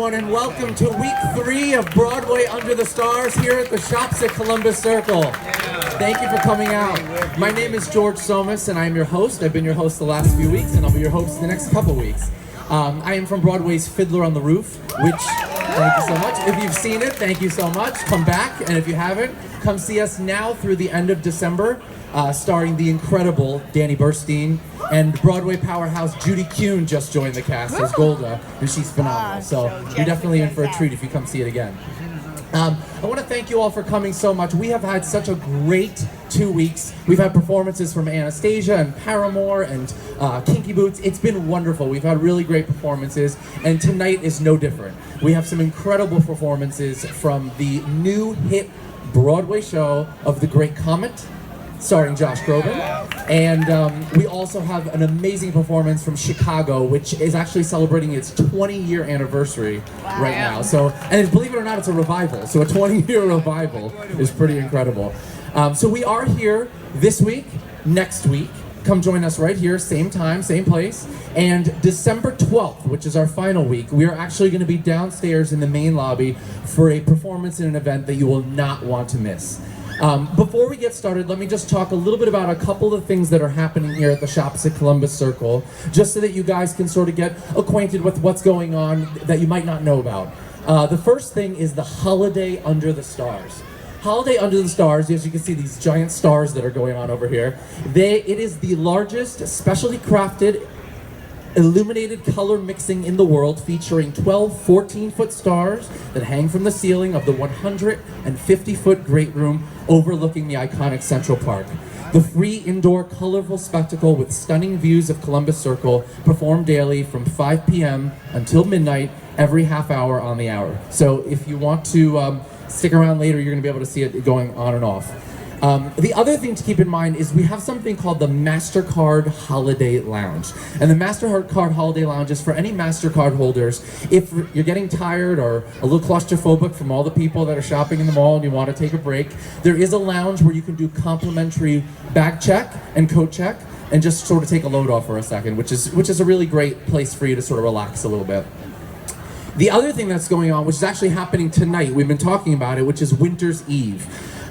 everyone, and welcome to week 3 of Broadway Under the Stars here at the Shops at Columbus Circle. Thank you for coming out. My name is George Somas, and I'm your host. I've been your host the last few weeks, and I'll be your host the next couple weeks. I am from Broadway's Fiddler on the Roof, which, thank you so much. If you've seen it, thank you so much. Come back, and if you haven't, come see us now through the end of December, starring the incredible Danny Burstein, and Broadway powerhouse Judy Kuhn just joined the cast as Golda, and she's phenomenal. So you're definitely in for a treat if you come see it again. I want to thank you all for coming so much. We have had such a great 2 weeks. We've had performances from Anastasia and Paramore and Kinky Boots. It's been wonderful. We've had really great performances, and tonight is no different. We have some incredible performances from the new hit Broadway show of The Great Comet, starring Josh Groban. And we also have an amazing performance from Chicago, which is actually celebrating its 20-year anniversary right now. So, and believe it or not, it's a revival. So a 20-year revival is pretty incredible. So we are here this week, next week. Come join us right here, same time, same place. And December 12th, which is our final week, we are actually going to be downstairs in the main lobby for a performance and an event that you will not want to miss. Before we get started, let me just talk a little bit about a couple of things that are happening here at the Shops at Columbus Circle, just so that you guys can sort of get acquainted with what's going on that you might not know about. The first thing is the Holiday Under the Stars. Holiday Under the Stars, as you can see these giant stars that are going on over here, it is the largest specialty crafted illuminated color mixing in the world, featuring 12 14-foot stars that hang from the ceiling of the 150-foot great room overlooking the iconic Central Park. The free indoor colorful spectacle with stunning views of Columbus Circle performed daily from 5 p.m. until midnight, every half hour on the hour. So if you want to stick around later, you're going to be able to see it going on and off. The other thing to keep in mind is we have something called the MasterCard Holiday Lounge. And the MasterCard Holiday Lounge is for any MasterCard holders. If you're getting tired or a little claustrophobic from all the people that are shopping in the mall and you want to take a break, there is a lounge where you can do complimentary bag check and coat check and just sort of take a load off for a second, which is a really great place for you to sort of relax a little bit. The other thing that's going on, which is actually happening tonight, we've been talking about it, which is Winter's Eve.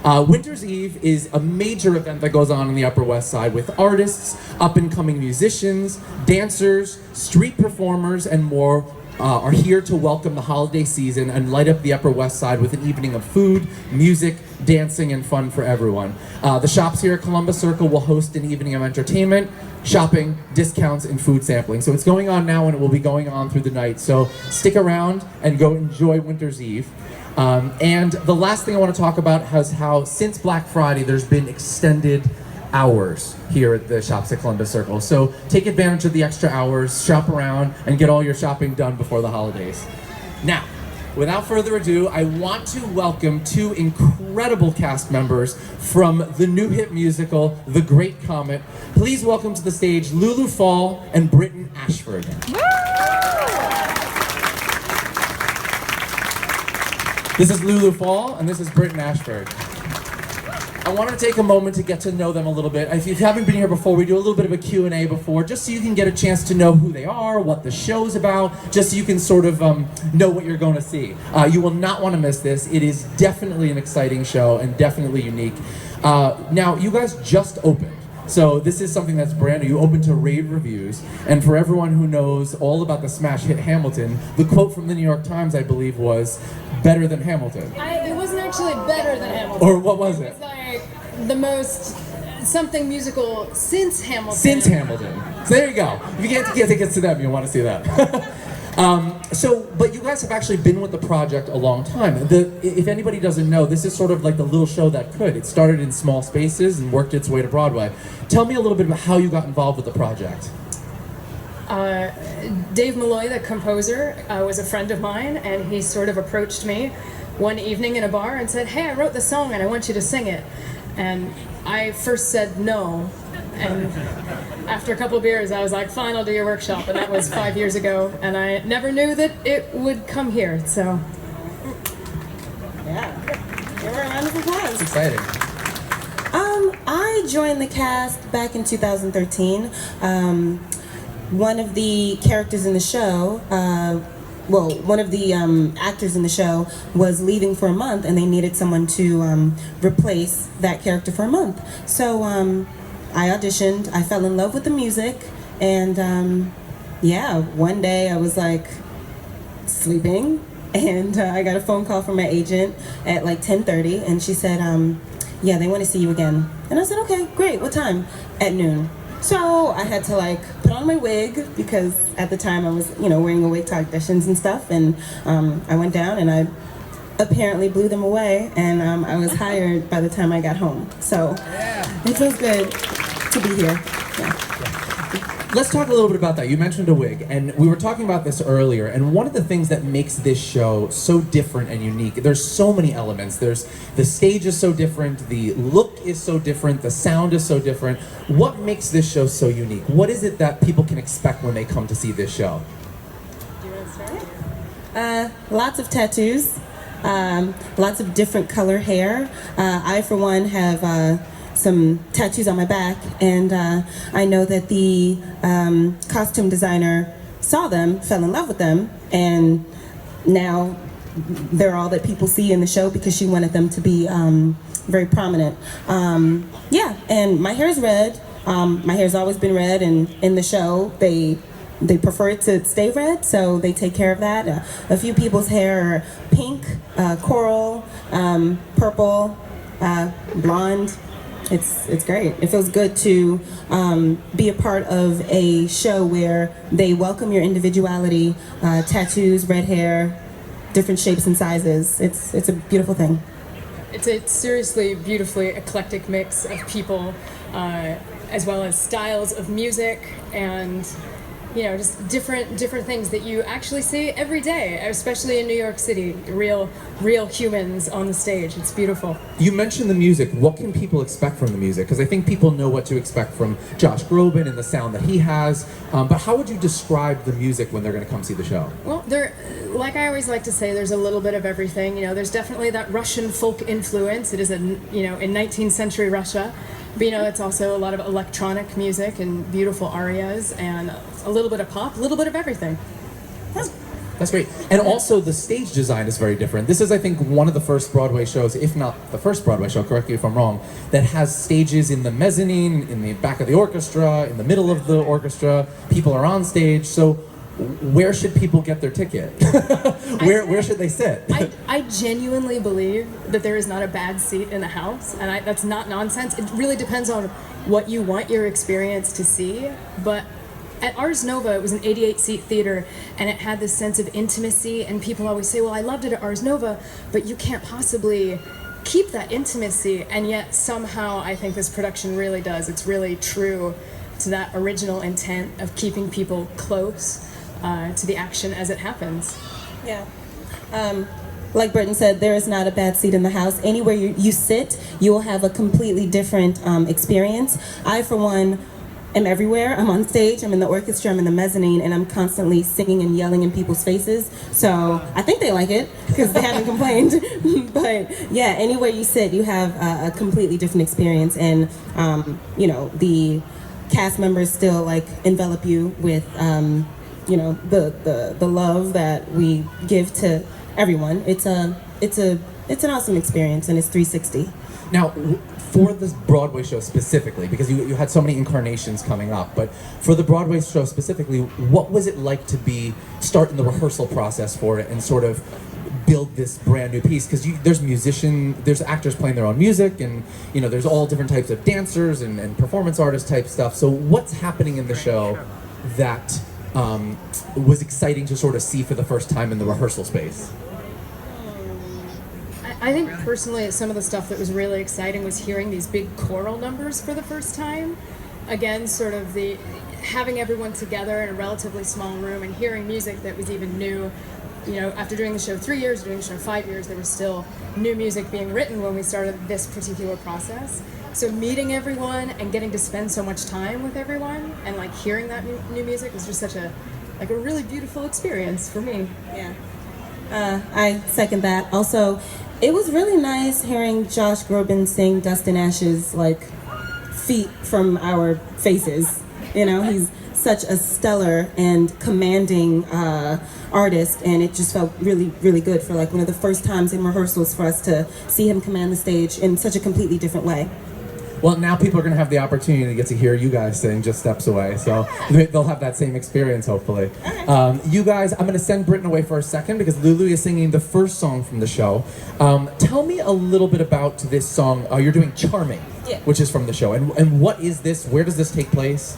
Winter's Eve is a major event that goes on the Upper West Side with artists, up-and-coming musicians, dancers, street performers, and more are here to welcome the holiday season and light up the Upper West Side with an evening of food, music, dancing, and fun for everyone. The shops here at Columbus Circle will host an evening of entertainment, shopping, discounts, and food sampling. So it's going on now and it will be going on through the night. So stick around and go enjoy Winter's Eve. And the last thing I want to talk about is how since Black Friday there's been extended hours here at the Shops at Columbus Circle. So take advantage of the extra hours, shop around, and get all your shopping done before the holidays. Now, without further ado, I want to welcome 2 incredible cast members from the new hit musical, The Great Comet. Please welcome to the stage Lulu Fall and Britton Ashford. This is Lulu Fall, and this is Britton Ashford. I wanted to take a moment to get to know them a little bit. If you haven't been here before, we do a little bit of a Q&A before, just so you can get a chance to know who they are, what the show's about, just so you can sort of know what you're going to see. You will not want to miss this. It is definitely an exciting show and definitely unique. Now, you guys just opened. So this is something that's brand new. You open to rave reviews, and for everyone who knows all about the smash hit Hamilton, the quote from the New York Times, I believe, was better than Hamilton. It wasn't actually better than Hamilton. Or what was it? It was like the most something musical since Hamilton. Since Hamilton. So there you go. If you get tickets to them, you'll want to see that. But you guys have actually been with the project a long time. If anybody doesn't know, this is sort of like the little show that could. It started in small spaces and worked its way to Broadway. Tell me a little bit about how you got involved with the project. Dave Malloy, the composer, was a friend of mine, and he sort of approached me one evening in a bar and said, "Hey, I wrote the song and I want you to sing it." And I first said no, and after a couple of beers I was like, "Fine, I'll do your workshop," and that was 5 years ago, and I never knew that it would come here, so yeah, give her a round of applause. It's exciting. I joined the cast back in 2013. One of the characters in the show one of the actors in the show was leaving for a month, and they needed someone to replace that character for a month. So I auditioned. I fell in love with the music, and yeah, one day I was like sleeping, and I got a phone call from my agent at like 10:30, and she said, yeah, they want to see you again. And I said, okay, great. What time? At noon. So I had to like put on my wig, because at the time I was, wearing a wig to auditions and stuff. And I went down and I apparently blew them away, and I was hired by the time I got home. So it feels good to be here. Yeah. Let's talk a little bit about that. You mentioned a wig, and we were talking about this earlier, and one of the things that makes this show so different and unique, there's so many elements. The stage is so different, the look is so different, the sound is so different. What makes this show so unique? What is it that people can expect when they come to see this show? Do you want to start? Lots of tattoos, lots of different color hair. I, for one, have some tattoos on my back, and I know that the costume designer saw them, fell in love with them, and now they're all that people see in the show because she wanted them to be very prominent. Yeah, and my hair is red. My hair's always been red, and in the show they prefer it to stay red, so they take care of that. A few people's hair are pink, coral, purple, blonde. It's great. It feels good to be a part of a show where they welcome your individuality, tattoos, red hair, different shapes and sizes. It's a beautiful thing. It's a seriously beautifully eclectic mix of people, as well as styles of music, and just different things that you actually see every day, especially in New York City. Real humans on the stage. It's beautiful. You mentioned the music. What can people expect from the music? Because I think people know what to expect from Josh Groban and the sound that he has. But how would you describe the music when they're going to come see the show? Well, like I always like to say, there's a little bit of everything. There's definitely that Russian folk influence. It is in 19th century Russia. But it's also a lot of electronic music and beautiful arias, and a little bit of pop, a little bit of everything. That's great. And also the stage design is very different. This is, I think, one of the first Broadway shows, if not the first Broadway show, correct me if I'm wrong, that has stages in the mezzanine, in the back of the orchestra, in the middle of the orchestra. People are on stage. So where should people get their ticket? Where should they sit? I genuinely believe that there is not a bad seat in the house, and that's not nonsense. It really depends on what you want your experience to see. But at Ars Nova, it was an 88-seat theater, and it had this sense of intimacy, and people always say, well, I loved it at Ars Nova, but you can't possibly keep that intimacy, and yet somehow I think this production really does. It's really true to that original intent of keeping people close to the action as it happens. Yeah. Like Burton said, there is not a bad seat in the house. Anywhere you sit, you will have a completely different experience. I, for one, am everywhere. I'm on stage, I'm in the orchestra, I'm in the mezzanine, and I'm constantly singing and yelling in people's faces. So I think they like it, because they haven't complained. But yeah, anywhere you sit, you have a completely different experience. And, the cast members still envelop you with the love that we give to everyone. It's an awesome experience, and it's 360. Now, for this Broadway show specifically, because you had so many incarnations coming up, but for the Broadway show specifically, what was it like to start in the rehearsal process for it and sort of build this brand new piece? Because there's actors playing their own music, and there's all different types of dancers and performance artist type stuff. So what's happening in the show that was exciting to sort of see for the first time in the rehearsal space? I think personally some of the stuff that was really exciting was hearing these big choral numbers for the first time. Again, sort of having everyone together in a relatively small room and hearing music that was even new. After doing the show 3 years, doing the show 5 years, there was still new music being written when we started this particular process. So meeting everyone and getting to spend so much time with everyone and hearing that new music was just such a really beautiful experience for me. Yeah. I second that. Also, it was really nice hearing Josh Groban sing Dust and Ashes feet from our faces. He's such a stellar and commanding artist, and it just felt really, really good for like one of the first times in rehearsals for us to see him command the stage in such a completely different way. Well, now people are going to have the opportunity to get to hear you guys sing just steps away, so they'll have that same experience, hopefully. You guys, I'm going to send Britton away for a second because Lulu is singing the first song from the show. Tell me a little bit about this song. You're doing Charming, which is from the show. And what is this? Where does this take place?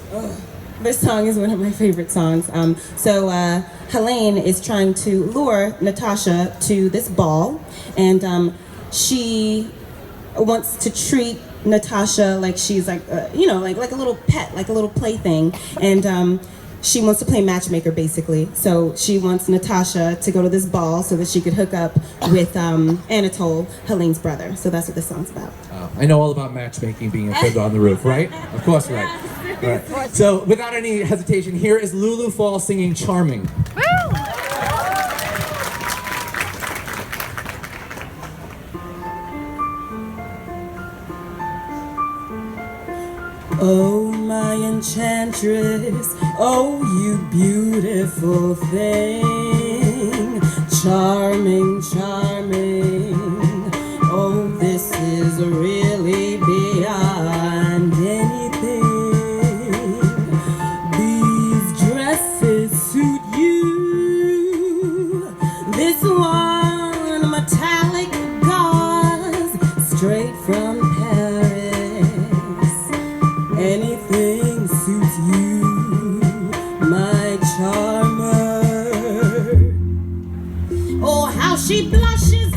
This song is one of my favorite songs. Helene is trying to lure Natasha to this ball, and she wants to treat Natasha like she's like like a little pet, like a little plaything, and she wants to play matchmaker basically. So she wants Natasha to go to this ball so that she could hook up with Anatole, Helene's brother. So that's what this song's about. I know all about matchmaking being a Fiddler on the Roof, right? Of course, right. So without any hesitation, here is Lulu Fall singing Charming. Oh, my enchantress, oh, you beautiful thing, charming, charming, oh, this is really beyond anything. These dresses suit you, this one metallic gauze, straight from Paris. Anything suits you, my charmer. Oh, how she blushes,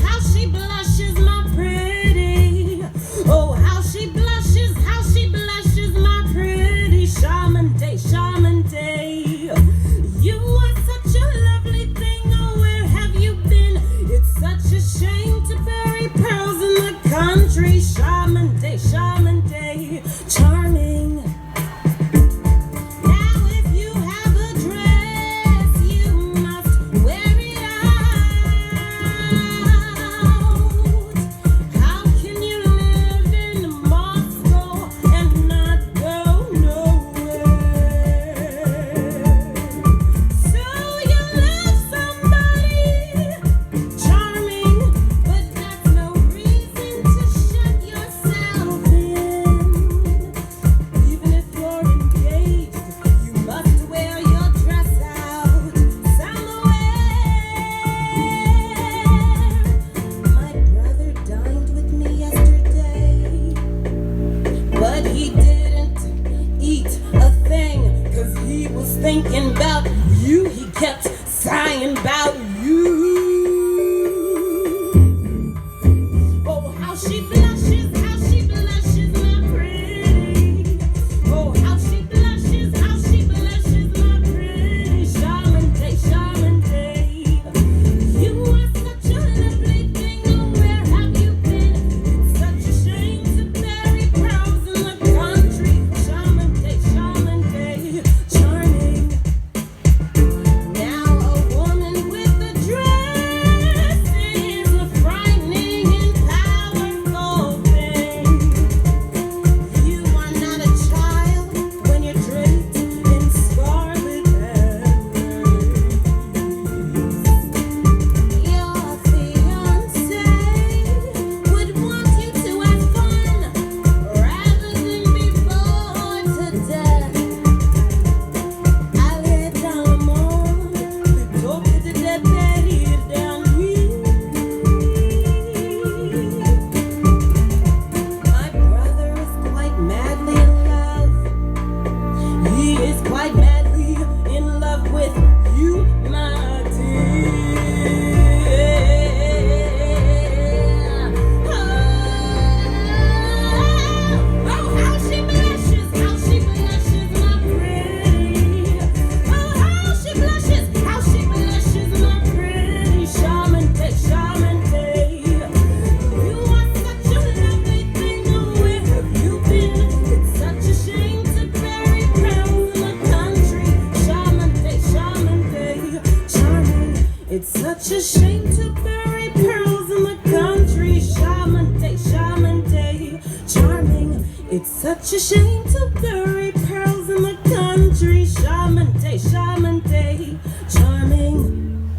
my pretty. Oh, how she blushes, my pretty. Charming day. You are such a lovely thing, oh, where have you been? It's such a shame to bury pearls in the country. Charming day, charming. Thinking about you, he kept sighing about you. Oh, how she blushes, my pretty. Oh, how she blushes, my pretty. Charming day. You are such a lovely thing, oh, where have you been? It's such a shame to bury pearls in the country. Charming day, charming. Now a woman with a dress is a frightening and powerful thing. You are not a child when you're draped in scarlet and lace. Your fiancé would want you to have fun rather than be bored to death. My brother is quite madly in love. He is quite madly in love with you, my dear. Oh, how she blushes, my pretty. Oh, how she blushes, my pretty. Charming day. You are such a lovely thing, oh, where have you been? It's such a shame to bury pearls in the country. Charming day, charming. It's such a shame to bury pearls in the country. Charming day, charming. It's such a shame to bury pearls in the country. mystery, Charmante, Charmante, charming.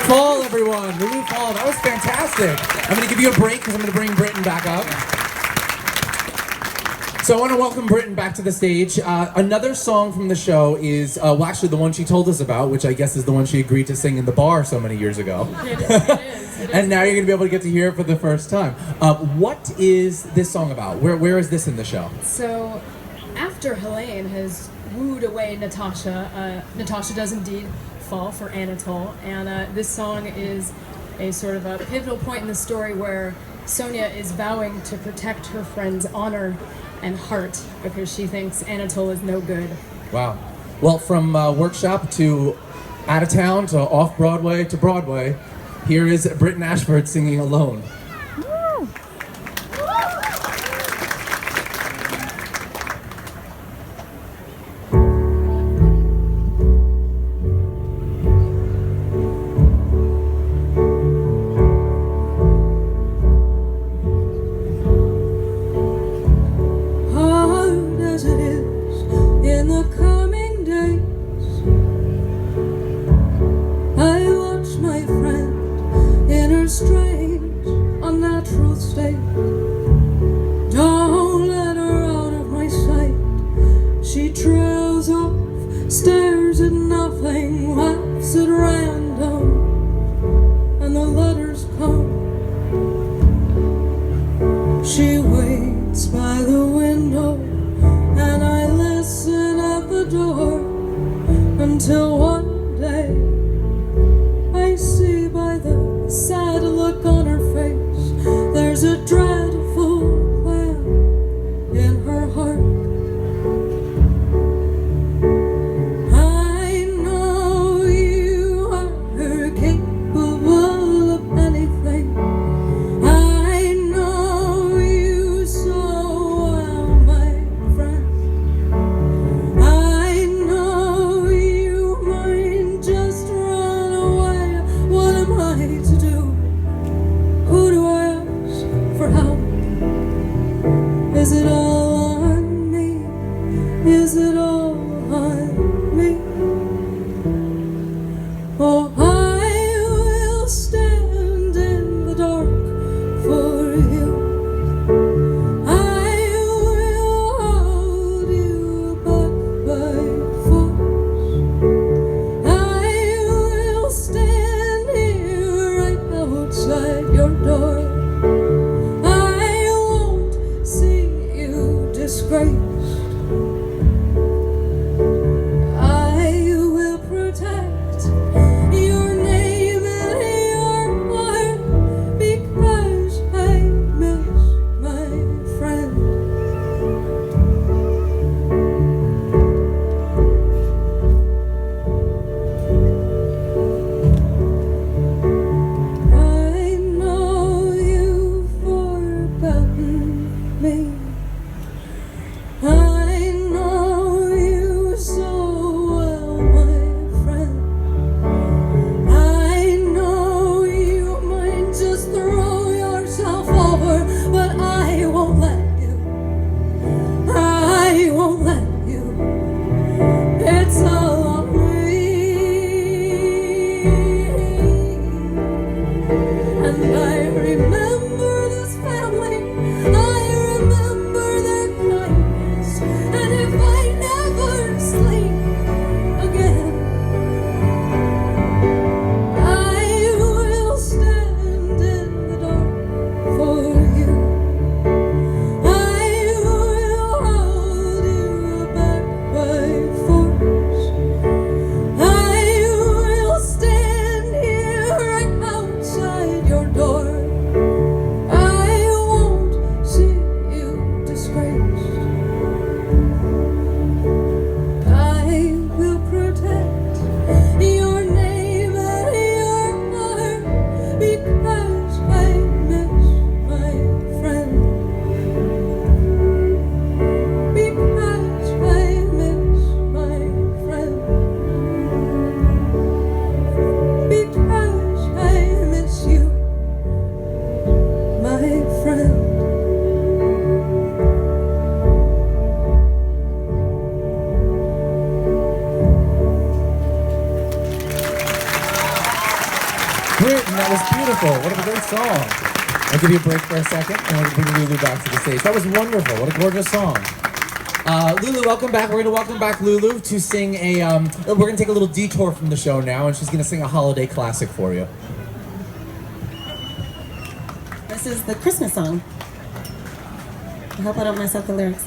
Fall, everyone. Lulu Fall. That was fantastic. I'm going to give you a break because I'm going to bring Britton back up. So I want to welcome Britton back to the stage. Another song from the show is, well, actually the one she told us about, which I guess is the one she agreed to sing in the bar so many years ago. It is. And now you're going to be able to get to hear it for the first time. What is this song about? Where is this in the show? So, after Helene has wooed away Natasha, Natasha does indeed fall for Anatole, and this song is a sort of a pivotal point in the story where Sonya is vowing to protect her friend's honor and heart because she thinks Anatole is no good. Wow. Well, from workshop to out of town to off Broadway to Broadway, here is Britton Ashford singing Alone. Strange Britton, that was beautiful. What a great song. I'll give you a break for a second, and we'll bring Lulu back to the stage. That was wonderful. What a gorgeous song. Lulu, welcome back. We're going to welcome back Lulu to sing we're going to take a little detour from the show now, and she's going to sing a holiday classic for you. This is the Christmas song. I hope I don't mess up the lyrics.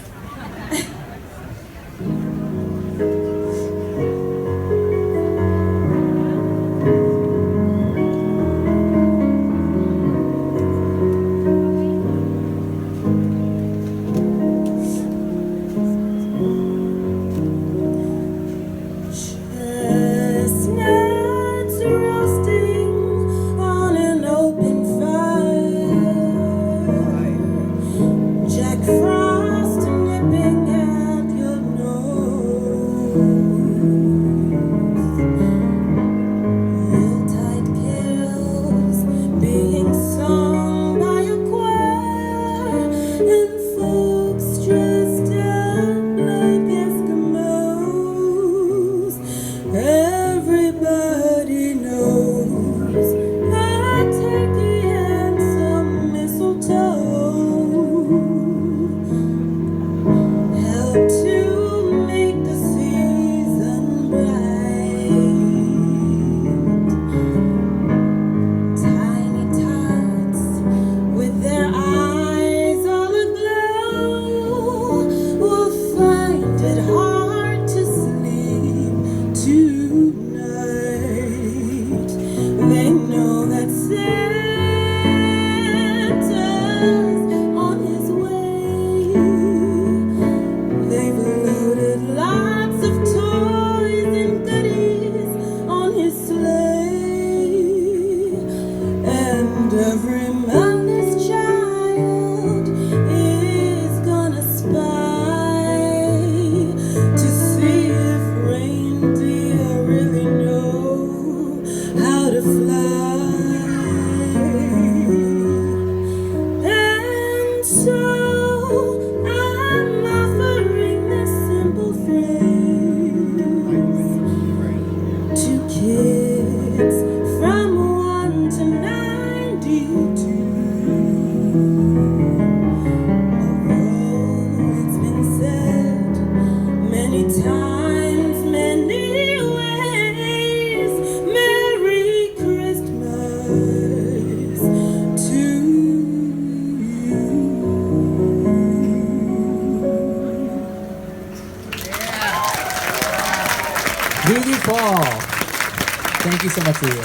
Thank you so much, Lulu.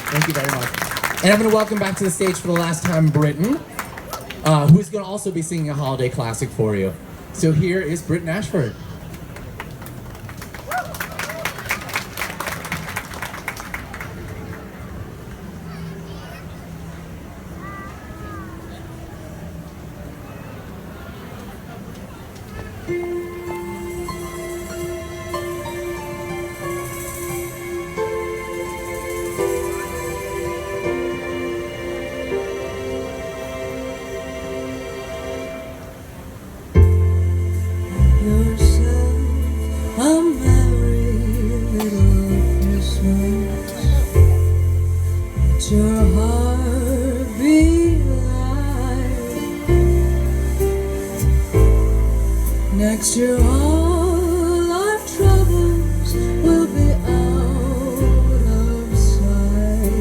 Thank you very much. And I'm going to welcome back to the stage for the last time Britton, who's going to also be singing a holiday classic for you. So here is Britton Ashford. Your heart be light. Next year all our troubles will be out of sight.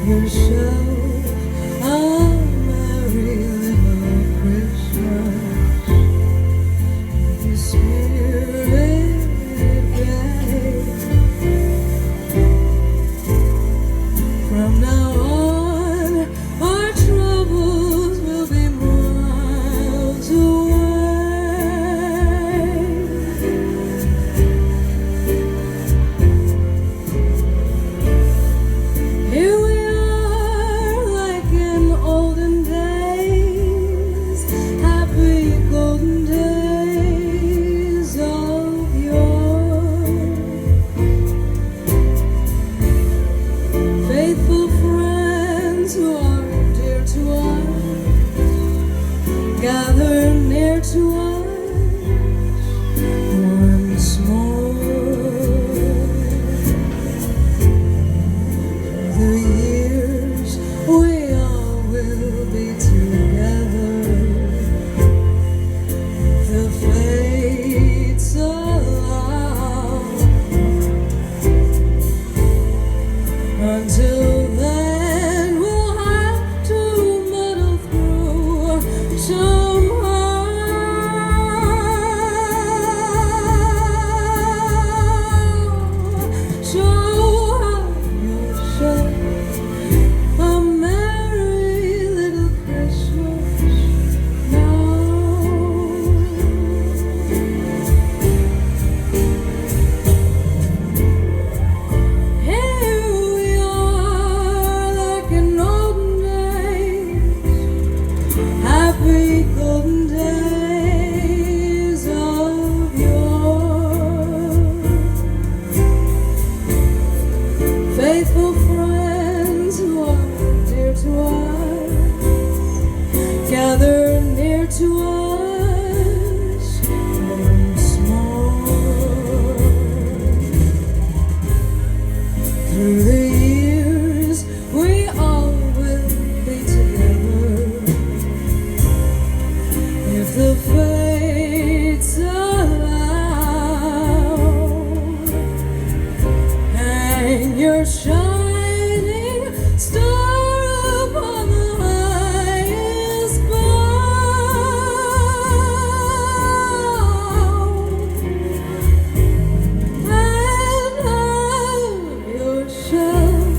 You're so a merry little Christmas. From now on, our troubles will be miles away. Here we are, like in olden days, happy golden days of yore. Faithful friends who are dear to us gather near to us to us once more. Through the years, we all will be together. If the fates allow, and your shining star upon the highest bough, and have yourself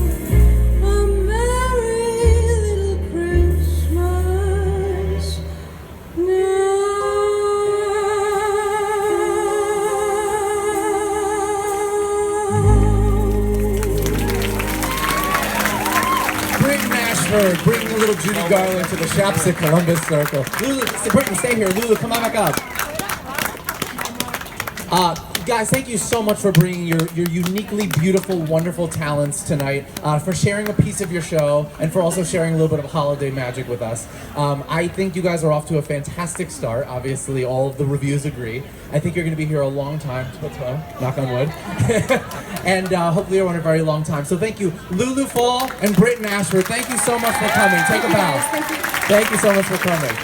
a merry little Christmas Bring Ashford, bring the little Judy Garland to the shops at Columbus Circle. Lulu, Brittany, stay here. Lulu, come on back up. Guys, thank you so much for bringing your uniquely beautiful, wonderful talents tonight, for sharing a piece of your show, and for also sharing a little bit of holiday magic with us. I think you guys are off to a fantastic start. Obviously, all of the reviews agree. I think you're going to be here a long time. Knock on wood. And hopefully you're on a very long time. So thank you, Lulu Fall and Britt and Ashford. Thank you so much for coming. Take a bow. Thank you. Thank you so much for coming.